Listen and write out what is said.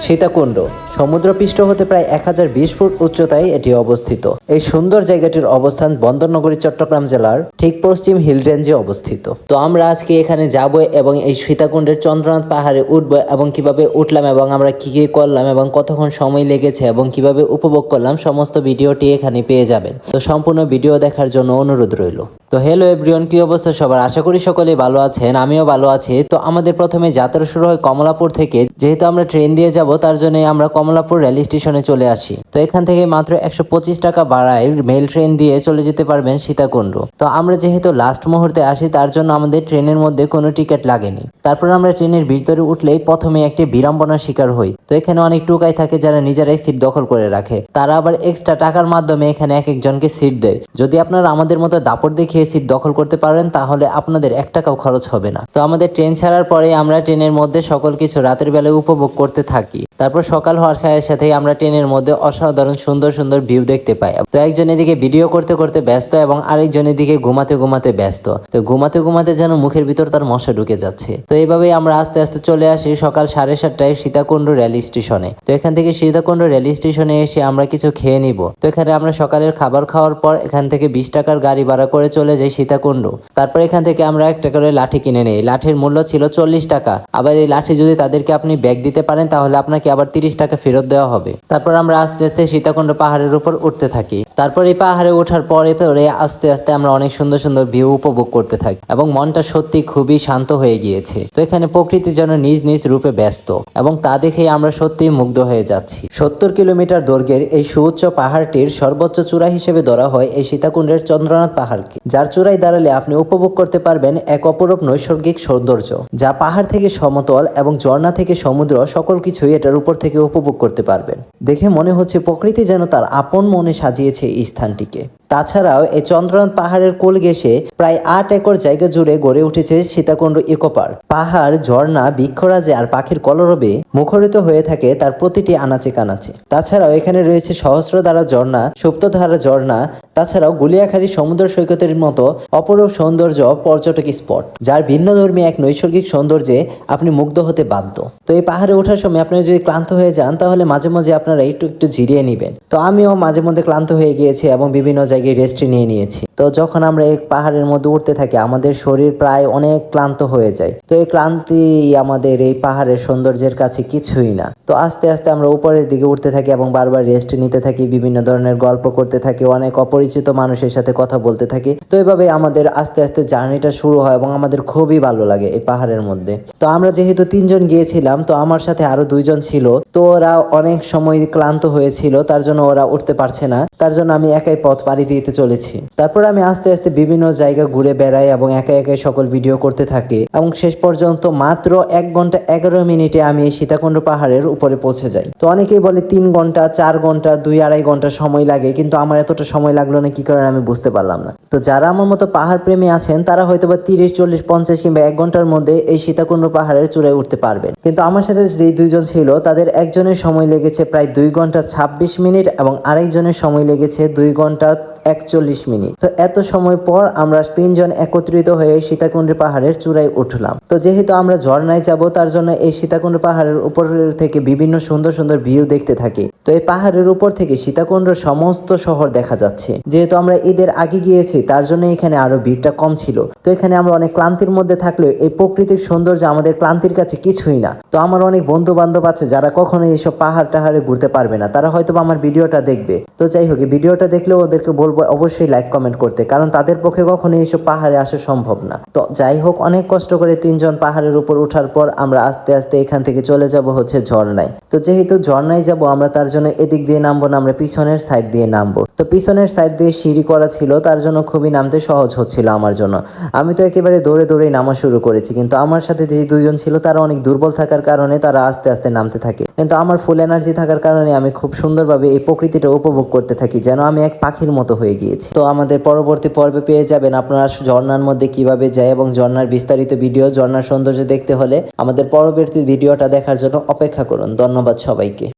সীতাকুণ্ড সমুদ্রপৃষ্ঠ হতে প্রায় 1020 ফুট উচ্চতায় এটি অবস্থিত। এই সুন্দর জায়গাটির অবস্থান বন্দরনগরী চট্টগ্রাম জেলার ঠিক পশ্চিম হিল রেঞ্জে অবস্থিত। তো আমরা আজকে এখানে যাব এবং এই সীতাকুণ্ডের চন্দ্রনাথ পাহাড়ে উঠব এবং কিভাবে উঠলাম এবং আমরা কি কি করলাম এবং কতক্ষণ সময় লেগেছে এবং কিভাবে উপভোগ করলাম সমস্ত ভিডিওটি এখানে পেয়ে যাবেন। তো সম্পূর্ণ ভিডিও দেখার জন্য অনুরোধ রইল। তো হ্যালো এভরিওয়ান, কি অবস্থা সবার? আশা করি সকলেই ভালো আছেন, আমিও ভালো আছি। তো আমাদের প্রথমে যাত্রা শুরু হয় কমলাপুর থেকে। যেহেতু আমরা ট্রেন দিয়ে যাব তার জন্য আমরা কমলাপুর রেল স্টেশনে চলে আসি। তো এখান থেকে মাত্র 125 টাকা ভাড়ায় মেল ট্রেন দিয়ে চলে যেতে পারবেন সীতাকুণ্ড। তো আমরা যেহেতু লাস্ট মুহূর্তে আসি তার জন্য আমাদের ট্রেনের মধ্যে কোনো টিকিট লাগেনি। তারপর আমরা ট্রেনের ভিতরে উঠলেই প্রথমে একটি বিড়ম্বনার শিকার হই। তো এখানে অনেক টুকাই থাকে যারা নিজেরাই সিট দখল করে রাখে। তারা আবার এক্সট্রা টাকার মাধ্যমে এখানে এক একজনকে সিট দেয়। যদি আপনারা আমাদের মতো দাপট দেখিয়ে সিট দখল করতে পারেন তাহলে আপনাদের 1 টাকাও খরচ হবে না। তো আমাদের ট্রেন ছাড়ার পরে আমরা ট্রেনের মধ্যে সকল কিছু রাতের বেলায় উপভোগ করতে থাকি। তারপর সকাল হওয়ার সাথে সাথেই আমরা ট্রেনের মধ্যে অসাধারণ সুন্দর সুন্দর ভিউ দেখতে পাই। তো একজন এদিকে ভিডিও করতে করতে ব্যস্ত এবং আরেকজন এদিকে ঘুমাতে ঘুমাতে ব্যস্ত। তো ঘুমাতে ঘুমাতে যেন মুখের ভিতর তার মশা ঢুকে যাচ্ছে। তো এইভাবেই আমরা আস্তে আস্তে চলে আসি সকাল 7:30টায় সীতাকুণ্ড রেল স্টেশনে। তো এখান থেকে সীতাকুণ্ড রেল স্টেশনে এসে আমরা কিছু খেয়ে নিব। তো এখানে আমরা সকালের খাবার খাওয়ার পর এখান থেকে 20 টাকার গাড়ি ভাড়া করে চলে যাই সীতাকুণ্ড। তারপর এখান থেকে আমরা একটা করে লাঠি কিনে নেই। লাঠির মূল্য ছিল 40 টাকা। আবার এই লাঠি যদি তাদেরকে আপনি ব্যাগ দিতে পারেন তাহলে আপনাকে আবার 30 টাকা ফেরত দেওয়া হবে। তারপর আমরা আস্তে আস্তে সীতাকুণ্ড পাহাড়ের উপর উঠতে থাকি। তারপর এই পাহাড়ে ওঠার পরে আস্তে আস্তে আমরা অনেক সুন্দর সুন্দর ভিউ উপভোগ করতে থাকি এবং মনটা সত্যি খুবই শান্ত হয়ে গিয়েছে। তো এখানে প্রকৃতি যেন নিজ নিজ রূপে ব্যস্ত এবং তা দেখেই আমরা সত্যি মুগ্ধ হয়ে যাচ্ছি। 70 কিলোমিটার দৈর্ঘ্যের এই সুউচ্চ পাহাড়টির সর্বোচ্চ চূড়া হিসেবে ধরা হয় এই সীতাকুণ্ডের চন্দ্রনাথ পাহাড়কে, যার চূড়ায় দাঁড়ালে আপনি উপভোগ করতে পারবেন এক অপরূপ নৈসর্গিক সৌন্দর্য, যা পাহাড় থেকে সমতল এবং ঝর্ণা থেকে সমুদ্র সকল কিছুই এটার উপর থেকে উপভোগ করতে পারবেন। দেখে মনে হচ্ছে প্রকৃতি যেন তার আপন মনে সাজিয়েছে এই স্থানটিকে। তাছাড়াও এই চন্দ্রনাথ পাহাড়ের কোল ঘেঁষে প্রায় 8 একর জায়গা জুড়ে গড়ে উঠেছে সীতাকুণ্ড ইকো পার্ক। পাহাড়, ঝর্ণা, বৃক্ষরাজি আর পাখির কলরবে মুখরিত হয়ে থাকে তার প্রতিটি আনাচে কানাচে। তাছাড়াও এখানে রয়েছে সহস্রধারা ঝর্ণা, সুপ্তধারা ঝর্ণা, তাছাড়াও গুলিয়াখালী সমুদ্র সৈকতের মতো অপরূপ সৌন্দর্য পর্যটক স্পট, যার ভিন্নধর্মী এক নৈসর্গিক সৌন্দর্যে আপনি মুগ্ধ হতে বাধ্য। তো এই পাহাড়ে ওঠার সময় আপনারা যদি ক্লান্ত হয়ে যান তাহলে মাঝে মাঝে আপনারা একটু জিরিয়ে নেবেন। তো আমিও মাঝে মধ্যে ক্লান্ত হয়ে গিয়েছি এবং বিভিন্ন জায়গায় রেস্ট নিয়ে নিয়েছি। তো যখন আমরা এই পাহাড়ের মধ্যে উঠতে থাকি আমাদের শরীর প্রায় অনেক ক্লান্ত হয়ে যায়। তো এই ক্লান্তি আমাদের এই পাহাড়ের সৌন্দর্যের কাছে কিছুই না। তো আস্তে আস্তে আমরা উপরের দিকে উঠতে থাকি এবং বারবার রেস্ট নিতে থাকি, বিভিন্ন ধরনের গল্প করতে থাকি, অনেক অপরিচিত মানুষের সাথে কথা বলতে থাকি। তো এইভাবে আমাদের আস্তে আস্তে জার্নিটা শুরু হয় এবং আমাদের খুবই ভালো লাগে এই পাহাড়ের মধ্যে। তো আমরা যেহেতু 3 জন গিয়েছিলাম, তো আমার সাথে আরো 2 জন ছিল। তো ওরা অনেক সময় ক্লান্ত হয়েছিল, তার জন্য ওরা উঠতে পারছে না। তার জন্য আমি একাই পথ পাড়ি দিতে চলেছি। তারপর আমি আস্তে আস্তে বিভিন্ন জায়গা ঘুরে বেড়াই এবং একা একাই সকল ভিডিও করতে থাকি এবং শেষ পর্যন্ত মাত্র 1 ঘন্টা 11 মিনিটে আমি এই সীতাকুণ্ড পাহাড়ের উপরে পৌঁছে যাই। তো অনেকেই বলে 3 ঘন্টা, 4 ঘন্টা, 2-2.5 ঘন্টা সময় লাগে, কিন্তু আমার এতটা সময় লাগলো না কি কারণে আমি বুঝতে পারলাম না। তো যারা আমার মতো পাহাড় প্রেমী আছেন তারা হয়তো বা 30, 40, 50 কিংবা 1 ঘন্টার মধ্যে এই সীতাকুণ্ড পাহাড়ের চূড়ায় উঠতে পারবেন। কিন্তু আমার সাথে যে 2 জন ছিল তাদের একজনের সময় লেগেছে প্রায় 2 ঘন্টা 26 মিনিট এবং আরেকজনের সময় লেগেছে 2 ঘন্টা 41 মিনিট। তো এত সময় পর আমরা 3 জন একত্রিত হয়ে সীতাকুণ্ড পাহাড়ের চূড়ায় উঠলাম। তো যেহেতু আমরা ঝর্ণায় যাব তার জন্য এই সীতাকুণ্ড পাহাড়ের উপর থেকে বিভিন্ন সুন্দর সুন্দর ভিউ দেখতে থাকি। তো এই পাহাড়ের উপর থেকে সীতাকুণ্ডের সমস্ত শহর দেখা যাচ্ছে। যেহেতু আমরা ঈদের আগে গিয়েছি তার জন্য এখানে আরো ভিড়টা কম ছিল। তো এখানে আমরা অনেক ক্লান্তির মধ্যে থাকলেও এই প্রকৃতিক সৌন্দর্য আমাদের ক্লান্তির কাছে কিছুই না। তো আমার অনেক বন্ধু বান্ধব আছে যারা কখনো এইসব পাহাড় টাহাড়ে ঘুরতে পারবে না, তারা হয়তো আমার ভিডিওটা দেখবে। তো যাই হোক, ভিডিওটা দেখলেও ওদেরকে বলবো অবশ্যই লাইক কমেন্ট করতে, কারণ তাদের পক্ষে কখনো এইসব পাহাড়ে আসা সম্ভব না। তো যাই হোক, অনেক কষ্ট করে 3 জন পাহাড়ের উপর ওঠার পর আমরা আস্তে আস্তে এখান থেকে চলে যাব হচ্ছে ঝর্ণায়। তো যেহেতু ঝর্ণায় যাব আমরা তার জন্য এদিক দিয়ে নামবো না, আমরা পিছনের সাইড দিয়ে নামবো। তো পিছনের সাইড দিয়ে সিঁড়ি করা ছিল, তার জন্য খুবই নামতে সহজ হচ্ছিল আমার জন্য। আমি তো একেবারে দৌড়ে দৌড়েই নামা শুরু করেছি, কিন্তু আমার সাথে যে 2 জন ছিল তারা অনেক দুর্বল থাকার কারণে তারা আস্তে আস্তে নামতে থাকে। কিন্তু আমার ফুল এনার্জি থাকার কারণে আমি খুব সুন্দরভাবে এই প্রকৃতিটা উপভোগ করতে থাকি, যেন আমি এক পাখির মতো হয়ে গিয়েছি। তো আমাদের পরবর্তী পর্বে পেয়ে যাবেন আপনারা ঝর্ণার মধ্যে কিভাবে যায় এবং ঝর্ণার বিস্তারিত ভিডিও, ঝর্ণার সৌন্দর্য দেখতে হলে আমাদের পরবর্তী ভিডিওটা দেখার জন্য অপেক্ষা করুন। ধন্যবাদ সবাইকে।